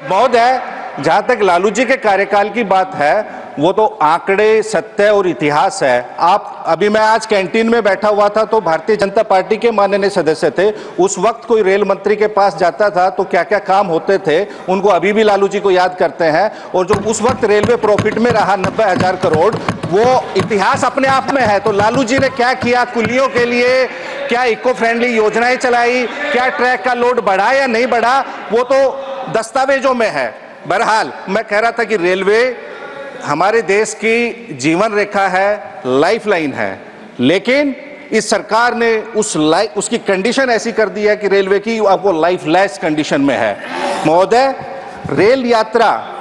महोदय, जहां तक लालू जी के कार्यकाल की बात है, वो तो आंकड़े, सत्य और इतिहास है। आप अभी मैं आज कैंटीन में बैठा हुआ था तो भारतीय जनता पार्टी के माननीय सदस्य थे। उस वक्त कोई रेल मंत्री के पास जाता था तो क्या क्या काम होते थे, उनको अभी भी लालू जी को याद करते हैं। और जो उस वक्त रेलवे प्रॉफिट में रहा 90,000 करोड़, वो इतिहास अपने आप में है। तो लालू जी ने क्या किया कुलियों के लिए, क्या इको फ्रेंडली योजनाएं चलाई, क्या ट्रैक का लोड बढ़ा या नहीं बढ़ा, वो तो दस्तावेजों में है। बहरहाल मैं कह रहा था कि रेलवे हमारे देश की जीवन रेखा है, लाइफलाइन है, लेकिन इस सरकार ने उसकी कंडीशन ऐसी कर दी है कि रेलवे की अब वो लाइफलेस कंडीशन में है। महोदय, रेल यात्रा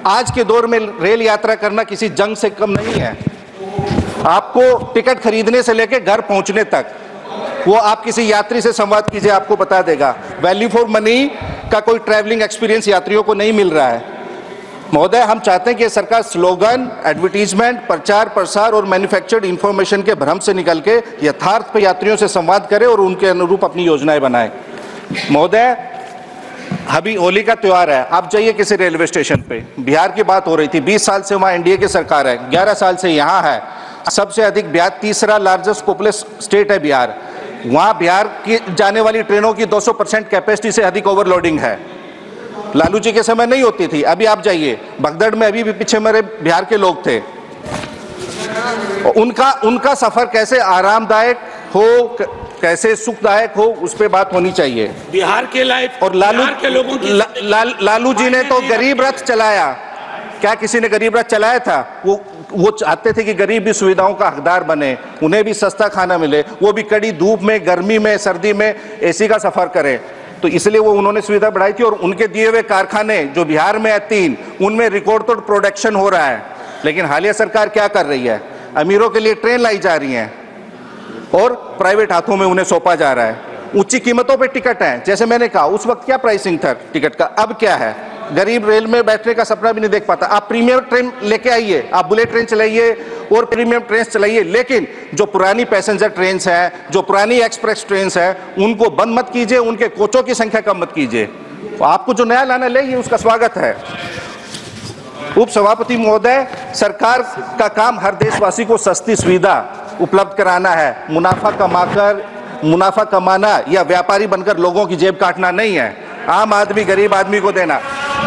आज के दौर में रेल यात्रा करना किसी जंग से कम नहीं है। आपको टिकट खरीदने से लेकर घर पहुंचने तक, वो आप किसी यात्री से संवाद कीजिए, आपको बता देगा। वैल्यू फॉर मनी का कोई ट्रैवलिंग एक्सपीरियंस यात्रियों को नहीं मिल रहा है। महोदय, हम चाहते हैं कि सरकार स्लोगन, एडवर्टीजमेंट, प्रचार प्रसार और मैन्युफैक्चर्ड इंफॉर्मेशन के भ्रम से निकल के यथार्थ पर यात्रियों से संवाद करे और उनके अनुरूप अपनी योजनाएं बनाए। महोदय, अभी होली का त्योहार है, आप जाइए किसी रेलवे स्टेशन पे, बिहार की बात हो रही थी, 20 साल से वहाँ एनडीए की सरकार है, 11 साल से यहाँ है, सबसे अधिक बिहार, तीसरा लार्जेस्ट पॉपुलस स्टेट है बिहार। वहाँ बिहार की जाने वाली ट्रेनों की 200% कैपेसिटी से अधिक ओवरलोडिंग है। लालू जी के समय नहीं होती थी। अभी आप जाइए भगदड़ में, अभी भी पीछे मेरे बिहार के लोग थे, उनका सफर कैसे आरामदायक हो, कैसे सुखदायक हो, उस पर बात होनी चाहिए। बिहार के लाइफ और लालू जी ने तो गरीब रथ चलाया। क्या किसी ने गरीब रथ चलाया था? वो चाहते थे कि गरीब भी सुविधाओं का हकदार बने, उन्हें भी सस्ता खाना मिले, वो भी कड़ी धूप में, गर्मी में, सर्दी में एसी का सफर करें। तो इसलिए वो उन्होंने सुविधा बढ़ाई थी। और उनके दिए हुए कारखाने जो बिहार में है 3, उनमें रिकॉर्ड तोड़ प्रोडक्शन हो रहा है। लेकिन हालिया सरकार क्या कर रही है? अमीरों के लिए ट्रेन लाई जा रही है और प्राइवेट हाथों में उन्हें सौंपा जा रहा है। ऊंची कीमतों पे टिकट है। जैसे मैंने कहा, उस वक्त क्या प्राइसिंग था टिकट का, अब क्या है? गरीब रेल में बैठने का सपना भी नहीं देख पाता। आप प्रीमियम ट्रेन लेके आइए, आप बुलेट ट्रेन चलाइए और प्रीमियम ट्रेन चलाइए, लेकिन जो पुरानी पैसेंजर ट्रेन है, जो पुरानी एक्सप्रेस ट्रेन है, उनको बंद मत कीजिए, उनके कोचों की संख्या कम मत कीजिए। आपको जो नया लाना ले, उसका स्वागत है। उप सभापति महोदय, सरकार का काम हर देशवासी को सस्ती सुविधा उपलब्ध कराना है। मुनाफा कमाना या व्यापारी बनकर लोगों की जेब काटना नहीं है। आम आदमी, गरीब आदमी को देना।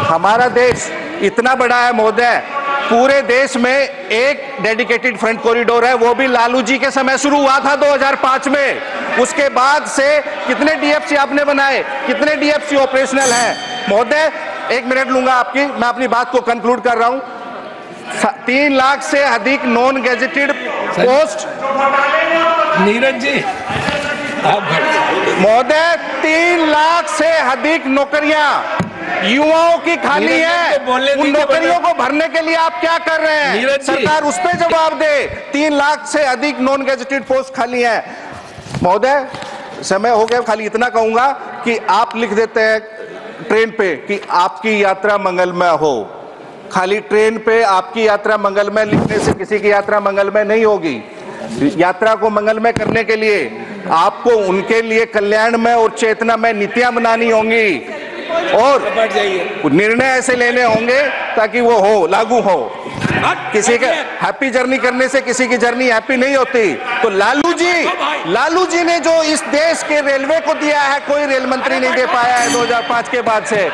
हमारा देश इतना बड़ा है महोदय, पूरे देश में एक डेडिकेटेड फ्रंट कॉरिडोर है, वो भी लालू जी के समय शुरू हुआ था 2005 में। उसके बाद से कितने डीएफसी आपने बनाए, कितने डीएफसी ऑपरेशनल हैं? महोदय, 1 मिनट लूंगा आपकी, मैं अपनी बात को कंक्लूड कर रहा हूं। 3 लाख से अधिक non gazetted post. Neeraj ji, महोदय, 3 लाख से अधिक नौकरियां युवाओं की खाली है। उन नौकरियों को भरने के लिए आप क्या कर रहे हैं? सरकार उस पर जवाब दे। 3 लाख से अधिक नॉन गैजेटेड पोस्ट खाली है। महोदय, समय हो गया, खाली इतना कहूंगा कि आप लिख देते हैं ट्रेन पे कि आपकी यात्रा मंगलमय हो। खाली ट्रेन पे आपकी यात्रा मंगलमय लिखने से किसी की यात्रा मंगलमय नहीं होगी। यात्रा को मंगलमय करने के लिए आपको उनके लिए कल्याणमय और चेतनामय नीतियां बनानी होंगी और निर्णय ऐसे लेने होंगे ताकि वो हो, लागू हो। किसी के हैप्पी जर्नी करने से किसी की जर्नी हैप्पी नहीं होती। तो लालू जी ने जो इस देश के रेलवे को दिया है, कोई रेल मंत्री नहीं दे पाया है 2005 के बाद से।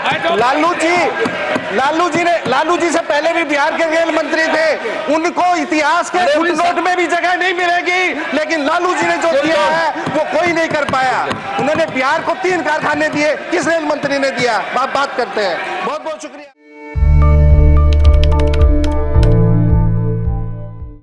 लालू जी से पहले भी बिहार के रेल मंत्री थे, उनको इतिहास के फुटनोट में भी जगह नहीं मिलेगी। लेकिन लालू जी ने जो दिया है वो कोई नहीं कर पाया। उन्होंने बिहार को 3 कारखाने दिए, किस रेल मंत्री ने दिया? बात करते हैं।